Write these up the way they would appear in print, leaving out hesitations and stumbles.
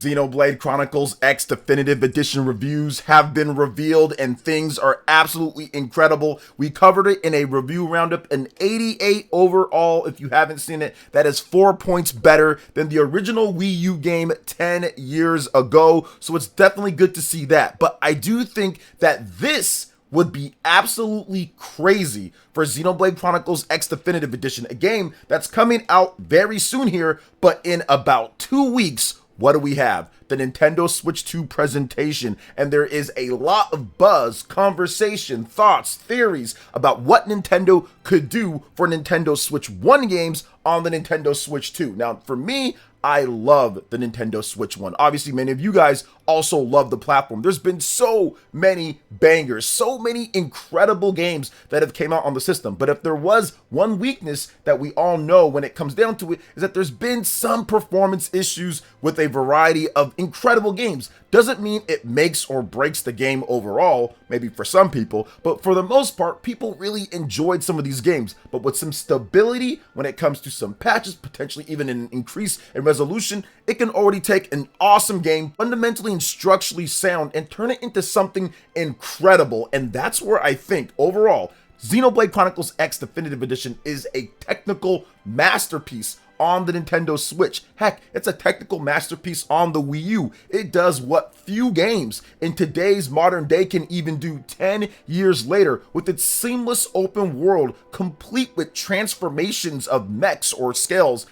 Xenoblade Chronicles X Definitive Edition reviews have been revealed and things are absolutely incredible. We covered it in a review roundup, an 88 overall. If you haven't seen it, that is 4 points better than the original Wii U game 10 years ago. So it's definitely good to see that. But I do think that this would be absolutely crazy for Xenoblade Chronicles X Definitive Edition, a game that's coming out very soon here, but in about 2 weeks. What do we have? The Nintendo Switch 2 presentation, and there is a lot of buzz, conversation, thoughts, theories about what Nintendo could do for Nintendo Switch 1 games on the Nintendo Switch 2. Now, for me, I love the Nintendo Switch 1. Obviously, many of you guys also love the platform. There's been so many bangers, so many incredible games that have came out on the system. But if there was one weakness that we all know when it comes down to it, is that there's been some performance issues with a variety of incredible games. Doesn't mean it makes or breaks the game overall, maybe for some people, but for the most part, people really enjoyed some of these games. But with some stability, when it comes to some patches, potentially even an increase in resolution, it can already take an awesome game, fundamentally and structurally sound, and turn it into something incredible. And that's where I think, overall, Xenoblade Chronicles X Definitive Edition is a technical masterpiece on the Nintendo Switch. Heck, it's a technical masterpiece on the Wii U. It does what few games in today's modern day can even do 10 years later, with its seamless open world, complete with transformations of mechs or scales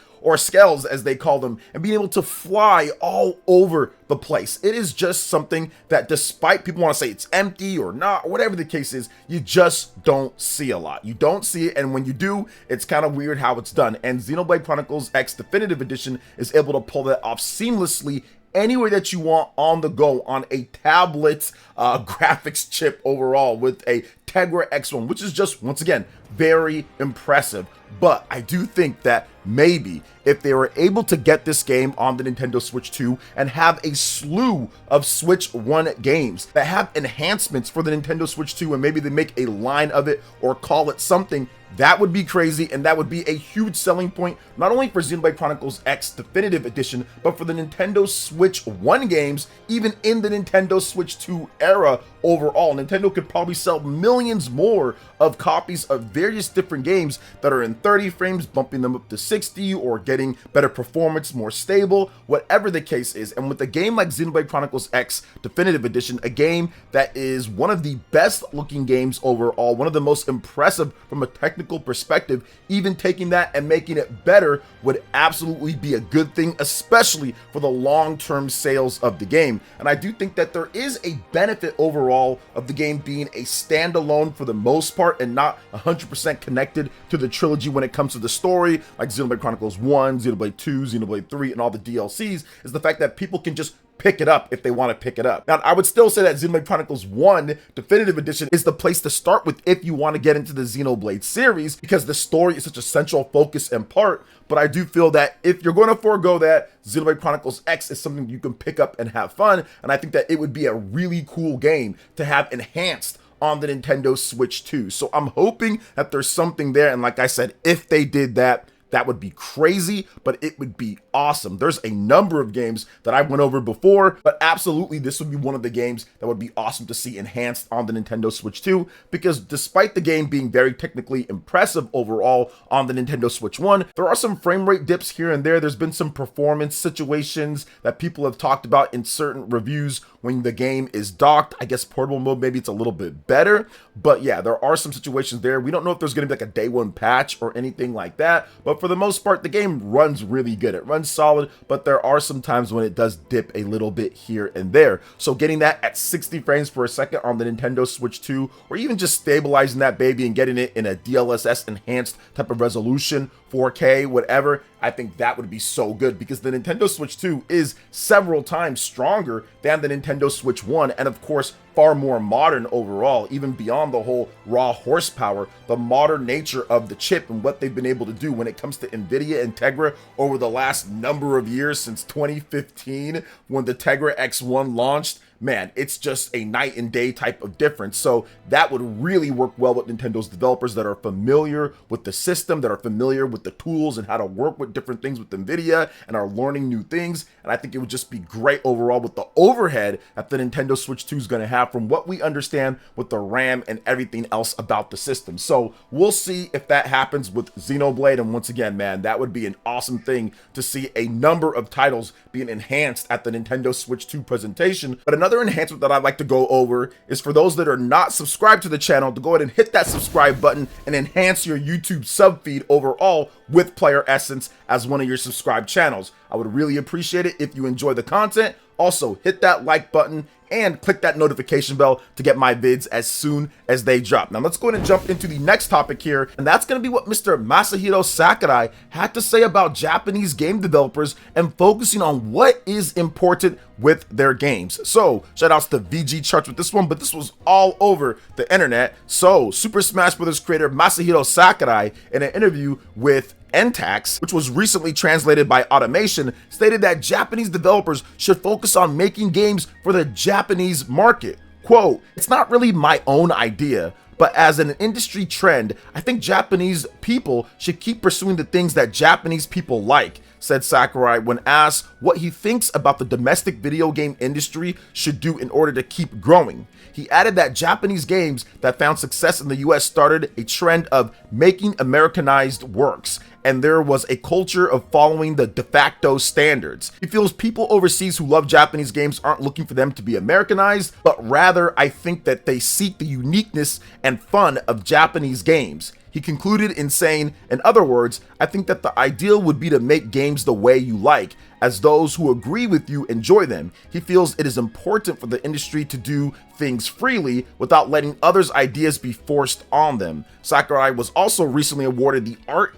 as they call them, and being able to fly all over the place. It is just something that, despite people want to say it's empty or not, whatever the case is, you just don't see a lot. You don't see it, and when you do, it's kind of weird how it's done. And Xenoblade Chronicles X Definitive Edition is able to pull that off seamlessly anywhere that you want on the go on a tablet graphics chip overall with a Tegra X1, which is just, once again, very impressive. But I do think that maybe if they were able to get this game on the Nintendo Switch 2 and have a slew of Switch 1 games that have enhancements for the Nintendo Switch 2, and maybe they make a line of it or call it something, that would be crazy, and that would be a huge selling point, not only for Xenoblade Chronicles X Definitive Edition, but for the Nintendo Switch 1 games, even in the Nintendo Switch 2 era overall. Nintendo could probably sell millions more of copies of various different games that are in 30 frames, bumping them up to 60, or getting better performance, more stable, whatever the case is. And with a game like Xenoblade Chronicles X Definitive Edition, a game that is one of the best looking games overall, one of the most impressive from a technical perspective, even taking that and making it better would absolutely be a good thing, especially for the long-term sales of the game. And I do think that there is a benefit overall of the game being a standalone for the most part and not 100% connected to the trilogy when it comes to the story, like Xenoblade Chronicles 1, Xenoblade 2, Xenoblade 3, and all the DLCs, is the fact that people can just pick it up if they want to pick it up. Now, I would still say that Xenoblade Chronicles 1 Definitive Edition is the place to start with if you want to get into the Xenoblade series, because the story is such a central focus and part. But I do feel that if you're going to forego that, Xenoblade Chronicles X is something you can pick up and have fun, and I think that it would be a really cool game to have enhanced on the Nintendo Switch 2. So I'm hoping that there's something there, and like I said, if they did that, that would be crazy, but it would be awesome. There's a number of games that I went over before, but absolutely this would be one of the games that would be awesome to see enhanced on the Nintendo Switch 2, because despite the game being very technically impressive overall on the Nintendo Switch 1, there are some frame rate dips here and there. There's been some performance situations that people have talked about in certain reviews when the game is docked. I guess portable mode, maybe it's a little bit better, but yeah, there are some situations there. We don't know if there's going to be like a day one patch or anything like that, but for the most part, the game runs really good. It runs solid, but there are some times when it does dip a little bit here and there. So getting that at 60 frames per second on the Nintendo Switch 2, or even just stabilizing that baby and getting it in a DLSS enhanced type of resolution, 4K, whatever, I think that would be so good, because the Nintendo Switch 2 is several times stronger than the Nintendo Switch 1, and of course, far more modern overall, even beyond the whole raw horsepower, the modern nature of the chip and what they've been able to do when it comes to NVIDIA and Tegra over the last number of years since 2015 when the Tegra X1 launched. man, it's just a night and day type of difference. So that would really work well with Nintendo's developers that are familiar with the system, that are familiar with the tools and how to work with different things with NVIDIA and are learning new things. And I think it would just be great overall with the overhead that the Nintendo Switch 2 is going to have from what we understand with the RAM and everything else about the system. So we'll see if that happens with Xenoblade. And once again, man, that would be an awesome thing to see a number of titles being enhanced at the Nintendo Switch 2 presentation. But another enhancement that I'd like to go over is for those that are not subscribed to the channel to go ahead and hit that subscribe button and enhance your YouTube sub feed overall with PlayerEssence as one of your subscribed channels. I would really appreciate it if you enjoy the content. Also, hit that like button and click that notification bell to get my vids as soon as they drop. Now let's go ahead and jump into the next topic here, and that's going to be what Mr. Masahiro Sakurai had to say about Japanese game developers and focusing on what is important with their games. So shout outs to VGChartz with this one, but this was all over the internet. So Super Smash Bros. Creator Masahiro Sakurai, in an interview with NTAX, which was recently translated by Automation, stated that Japanese developers should focus on making games for the Japanese market. Quote, "It's not really my own idea, but as an industry trend, I think Japanese people should keep pursuing the things that Japanese people like," said Sakurai when asked what he thinks about the domestic video game industry should do in order to keep growing. He added that Japanese games that found success in the US started a trend of making Americanized works, and there was a culture of following the de facto standards. He feels people overseas who love Japanese games aren't looking for them to be Americanized, but rather I think that they seek the uniqueness and fun of Japanese games. He concluded in saying, "In other words, I think that the ideal would be to make games the way you like, as those who agree with you enjoy them." He feels it is important for the industry to do things freely without letting others' ideas be forced on them. Sakurai was also recently awarded the Art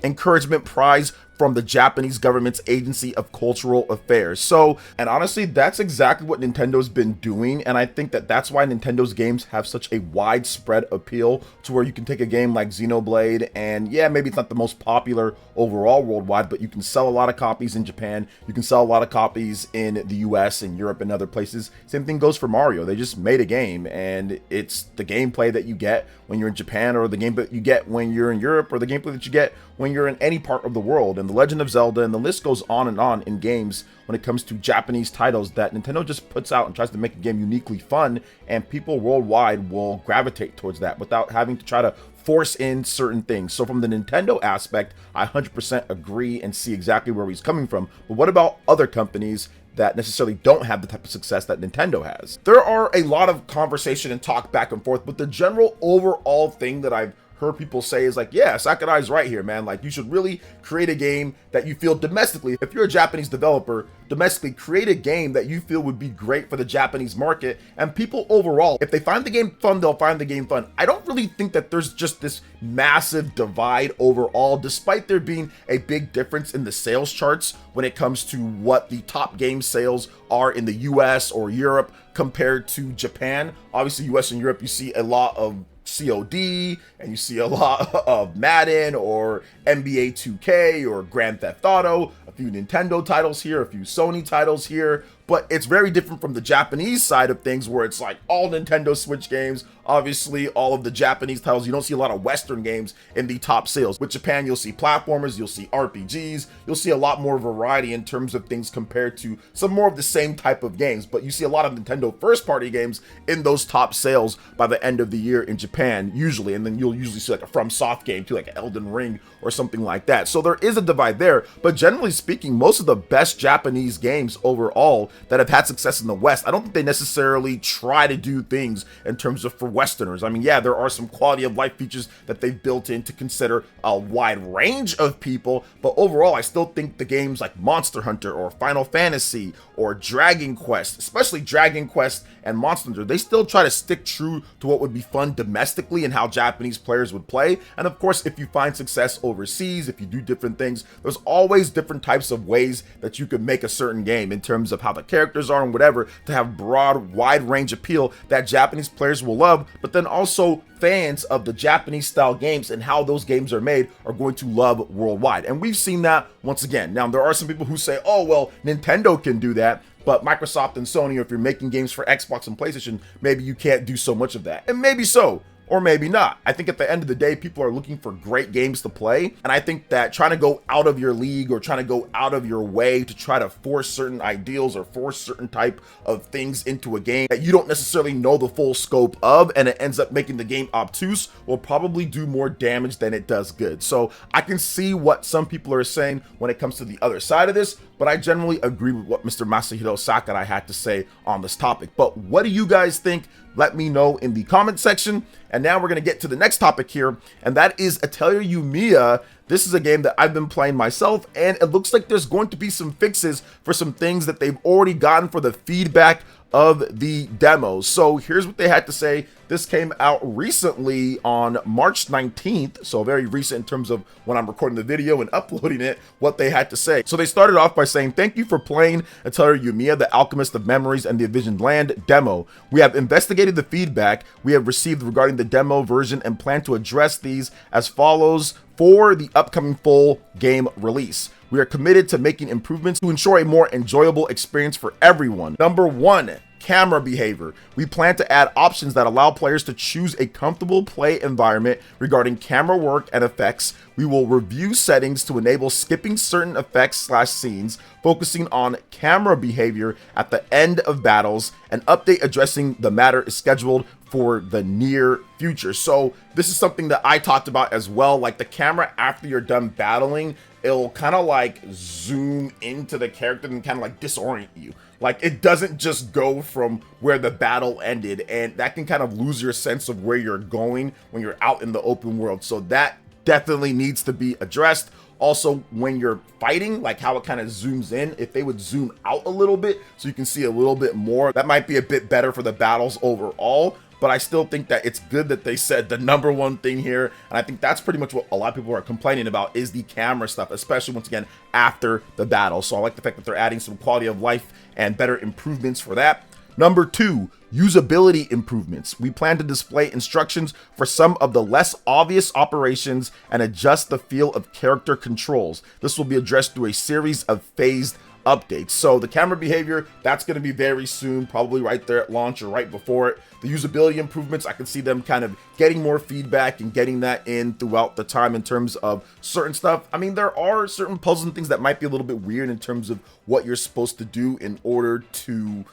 Encouragement Prize from the Japanese government's Agency of Cultural Affairs. So, and honestly, that's exactly what Nintendo's been doing, and I think that that's why Nintendo's games have such a widespread appeal, to where you can take a game like Xenoblade, and yeah, maybe it's not the most popular overall worldwide, but you can sell a lot of copies in Japan, you can sell a lot of copies in the US and Europe and other places. Same thing goes for Mario. They just made a game, and it's the gameplay that you get when you're in Japan, or the gameplay that you get when you're in Europe, or the gameplay that you get when you're in any part of the world. And The Legend of Zelda, and the list goes on in games when it comes to Japanese titles that Nintendo just puts out and tries to make a game uniquely fun, and people worldwide will gravitate towards that without having to try to force in certain things. So from the Nintendo aspect, I 100% agree and see exactly where he's coming from. But what about other companies that necessarily don't have the type of success that Nintendo has? There are a lot of conversation and talk back and forth, but the general overall thing that I've heard people say is like, yeah, Sakurai's right here, man. Like, you should really create a game that you feel domestically, if you're a Japanese developer, domestically create a game that you feel would be great for the Japanese market. And people overall, if they find the game fun, they'll find the game fun. I don't really think that there's just this massive divide overall, despite there being a big difference in the sales charts when it comes to what the top game sales are in the US or Europe compared to Japan. Obviously, US and Europe, you see a lot of COD, and you see a lot of Madden or NBA 2K or Grand Theft Auto, a few Nintendo titles here, a few Sony titles here, but it's very different from the Japanese side of things, where it's like all Nintendo Switch games, obviously all of the Japanese titles. You don't see a lot of Western games in the top sales. With Japan, you'll see platformers, you'll see RPGs, you'll see a lot more variety in terms of things compared to some more of the same type of games, but you see a lot of Nintendo first-party games in those top sales by the end of the year in Japan, usually, and then you'll usually see like a FromSoft game too, like Elden Ring or something like that. So there is a divide there, but generally speaking, most of the best Japanese games overall that have had success in the West, I don't think they necessarily try to do things in terms of for Westerners. I mean, yeah, there are some quality of life features that they've built in to consider a wide range of people, but overall, I still think the games like Monster Hunter or Final Fantasy or Dragon Quest, especially Dragon Quest and Monster Hunter, they still try to stick true to what would be fun domestically and how Japanese players would play. And of course, if you find success overseas, if you do different things, there's always different types of ways that you can make a certain game in terms of how the characters are and whatever, to have broad, wide range appeal that Japanese players will love, but then also fans of the Japanese style games and how those games are made are going to love worldwide. And we've seen that once again. Now, there are some people who say, oh, well, Nintendo can do that. but Microsoft and Sony, if you're making games for Xbox and PlayStation, maybe you can't do so much of that. And maybe so, or maybe not. I think at the end of the day, people are looking for great games to play. And I think that trying to go out of your league or trying to go out of your way to try to force certain ideals or force certain type of things into a game that you don't necessarily know the full scope of, and it ends up making the game obtuse, will probably do more damage than it does good. So I can see what some people are saying when it comes to the other side of this, but I generally agree with what Mr. Masahiro Sakurai had to say on this topic. But what do you guys think? Let me know in the comment section. And now we're going to get to the next topic here, and that is Atelier Yumia. This is a game that I've been playing myself, and it looks like there's going to be some fixes for some things that they've already gotten for the feedback of the demos. So here's what they had to say. This came out recently on March 19th, so very recent in terms of when I'm recording the video and uploading it, what they had to say. So they started off by saying, "Thank you for playing Atelier Yumia, the Alchemist of Memories and the Envisioned Land demo. We have investigated the feedback we have received regarding the demo version and plan to address these as follows for the upcoming full game release. We are committed to making improvements to ensure a more enjoyable experience for everyone. Number 1, camera behavior. We plan to add options that allow players to choose a comfortable play environment regarding camera work and effects. We will review settings to enable skipping certain effects/scenes, focusing on camera behavior at the end of battles. An update addressing the matter is scheduled for the near future." So this is something that I talked about as well. Like the camera after you're done battling, it'll kind of like zoom into the character and kind of like disorient you. Like it doesn't just go from where the battle ended, and that can kind of lose your sense of where you're going when you're out in the open world. So that definitely needs to be addressed. Also, when you're fighting, like how it kind of zooms in, if they would zoom out a little bit so you can see a little bit more, that might be a bit better for the battles overall. But I still think that it's good that they said the number one thing here, and I think that's pretty much what a lot of people are complaining about, is the camera stuff, especially once again after the battle. So I like the fact that they're adding some quality of life and better improvements for that. Number 2, usability improvements. We plan to display instructions for some of the less obvious operations and adjust the feel of character controls. This will be addressed through a series of phased updates. So the camera behavior, that's going to be very soon, probably right there at launch or right before it. The usability improvements, I can see them kind of getting more feedback and getting that in throughout the time in terms of certain stuff. I mean, there are certain puzzles and things that might be a little bit weird in terms of what you're supposed to do in order to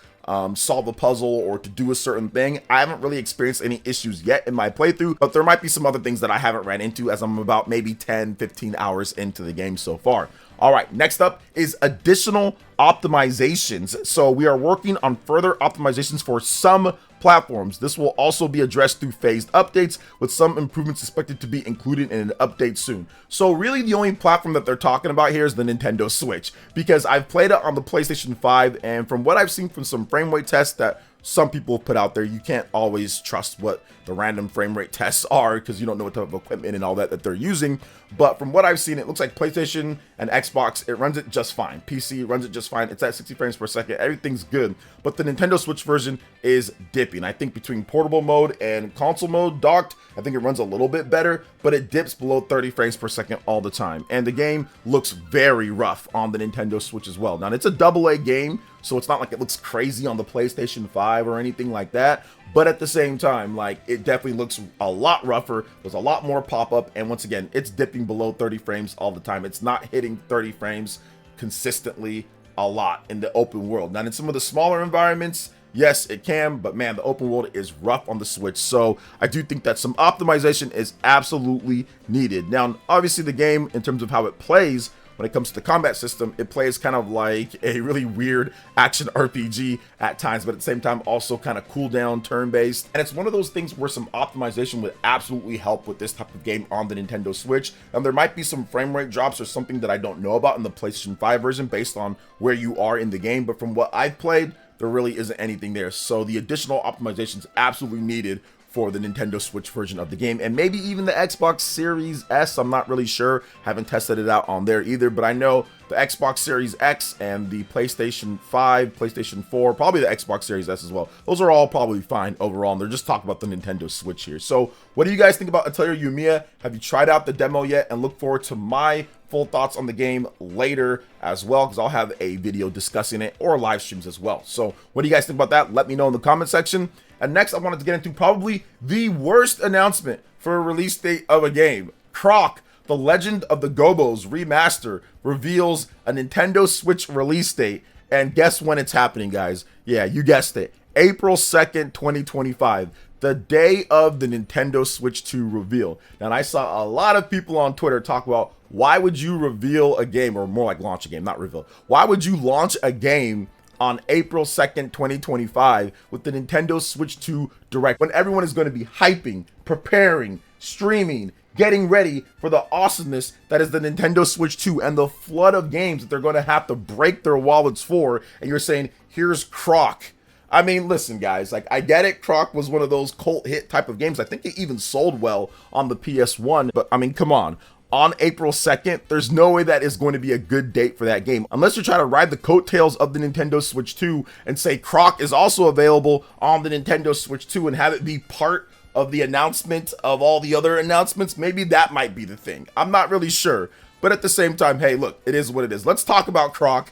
solve a puzzle or to do a certain thing. I haven't really experienced any issues yet in my playthrough, but there might be some other things that I haven't ran into as I'm about maybe 10-15 hours into the game so far. All right, next up is additional optimizations. So we are working on further optimizations for some platforms. This will also be addressed through phased updates, with some improvements expected to be included in an update soon. So really the only platform that they're talking about here is the Nintendo Switch, because I've played it on the PlayStation 5, and from what I've seen from some frame rate tests that some people have put out there, you can't always trust what the random frame rate tests are because you don't know what type of equipment and all that they're using. But from what I've seen, it looks like PlayStation and Xbox, it runs it just fine. PC runs it just fine. It's at 60 frames per second. Everything's good. But the Nintendo Switch version is dipping. I think between portable mode and console mode docked, I think it runs a little bit better, but it dips below 30 frames per second all the time. And the game looks very rough on the Nintendo Switch as well. Now, it's a AA game, so it's not like it looks crazy on the PlayStation 5 or anything like that. But at the same time, like, it definitely looks a lot rougher. There's a lot more pop-up, and once again, it's dipping below 30 frames all the time. It's not hitting 30 frames consistently a lot in the open world. Now, in some of the smaller environments, yes, it can, but man, the open world is rough on the Switch. So I do think that some optimization is absolutely needed. Now, obviously the game, in terms of how it plays, when it comes to the combat system, it plays kind of like a really weird action RPG at times, but at the same time also kind of cooldown turn-based. And it's one of those things where some optimization would absolutely help with this type of game on the Nintendo Switch. And there might be some frame rate drops or something that I don't know about in the PlayStation 5 version based on where you are in the game, but from what I've played, there really isn't anything there. So the additional optimizations absolutely needed for the Nintendo Switch version of the game, and maybe even the Xbox Series S. I'm not really sure, haven't tested it out on there either, but I know the Xbox Series X and the PlayStation 5, PlayStation 4, probably the Xbox Series S as well. Those are all probably fine overall, and they're just talking about the Nintendo Switch here. So what do you guys think about Atelier Yumia? Have you tried out the demo yet? And look forward to my full thoughts on the game later as well, because I'll have a video discussing it or live streams as well. So what do you guys think about that? Let me know in the comment section. And next, I wanted to get into probably the worst announcement for a release date of a game. Croc, The Legend of the Gobos Remaster reveals a Nintendo Switch release date. And guess when it's happening, guys? Yeah, you guessed it. April 2nd, 2025. The day of the Nintendo Switch 2 reveal. Now, and I saw a lot of people on Twitter talk about, why would you reveal a game, or more like launch a game, not reveal. Why would you launch a game on April 2nd, 2025 with the Nintendo Switch 2 Direct, when everyone is going to be hyping, preparing, streaming, getting ready for the awesomeness that is the Nintendo Switch 2 and the flood of games that they're going to have to break their wallets for, and you're saying, here's Croc. I mean, listen, guys, like, I get it. Croc was one of those cult hit type of games. I think it even sold well on the PS1, but I mean, come on. On April 2nd, there's no way that is going to be a good date for that game. Unless you're trying to ride the coattails of the Nintendo Switch 2 and say Croc is also available on the Nintendo Switch 2 and have it be part of the announcement of all the other announcements. Maybe that might be the thing. I'm not really sure. But at the same time, hey, look, it is what it is. Let's talk about Croc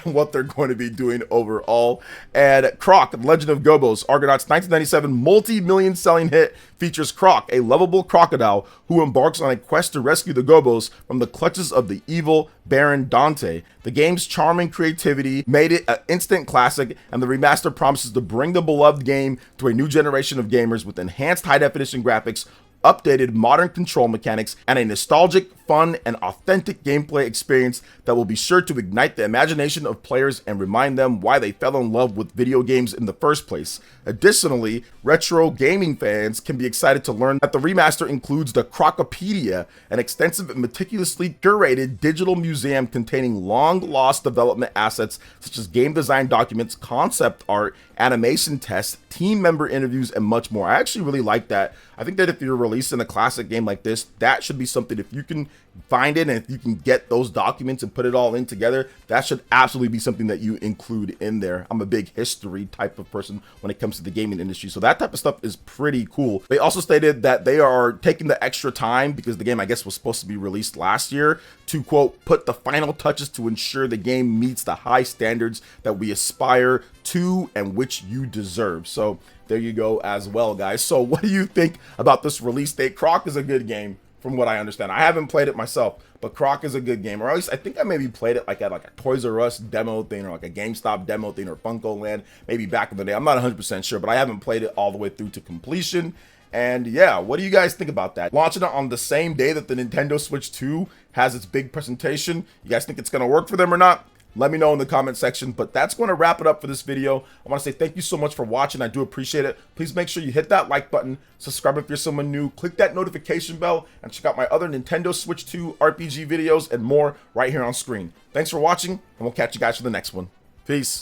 and what they're going to be doing overall. And Croc, The Legend of Gobos, Argonaut's 1997 multi-million selling hit, features Croc, a lovable crocodile who embarks on a quest to rescue the Gobos from the clutches of the evil Baron Dante. The game's charming creativity made it an instant classic, and the remaster promises to bring the beloved game to a new generation of gamers with enhanced high-definition graphics, updated modern control mechanics, and a nostalgic, fun, and authentic gameplay experience that will be sure to ignite the imagination of players and remind them why they fell in love with video games in the first place. Additionally, retro gaming fans can be excited to learn that the remaster includes the Crocopedia, an extensive and meticulously curated digital museum containing long-lost development assets such as game design documents, concept art, animation tests, team member interviews, and much more. I actually really like that. I think that if you're releasing a classic game like this, that should be something, if you can find it and if you can get those documents and put it all in together, that should absolutely be something that you include in there. I'm a big history type of person when it comes to the gaming industry, so that type of stuff is pretty cool. They also stated that they are taking the extra time, because the game, I guess, was supposed to be released last year, to, quote, put the final touches to ensure the game meets the high standards that we aspire to and which you deserve. So there you go as well, guys. So what do you think about this release date? Croc is a good game, from what I understand. I haven't played it myself, but Croc is a good game. Or at least I think I maybe played it like at like a Toys R Us demo thing, or like a GameStop demo thing, or Funko Land, maybe back in the day. I'm not 100% sure, but I haven't played it all the way through to completion. And yeah, what do you guys think about that? Launching it on the same day that the Nintendo Switch 2 has its big presentation, you guys think it's going to work for them or not? Let me know in the comment section. But that's going to wrap it up for this video. I want to say thank you so much for watching. I do appreciate it. Please make sure you hit that like button, subscribe if you're someone new, click that notification bell, and check out my other Nintendo Switch 2 RPG videos and more right here on screen. Thanks for watching, and we'll catch you guys for the next one. Peace.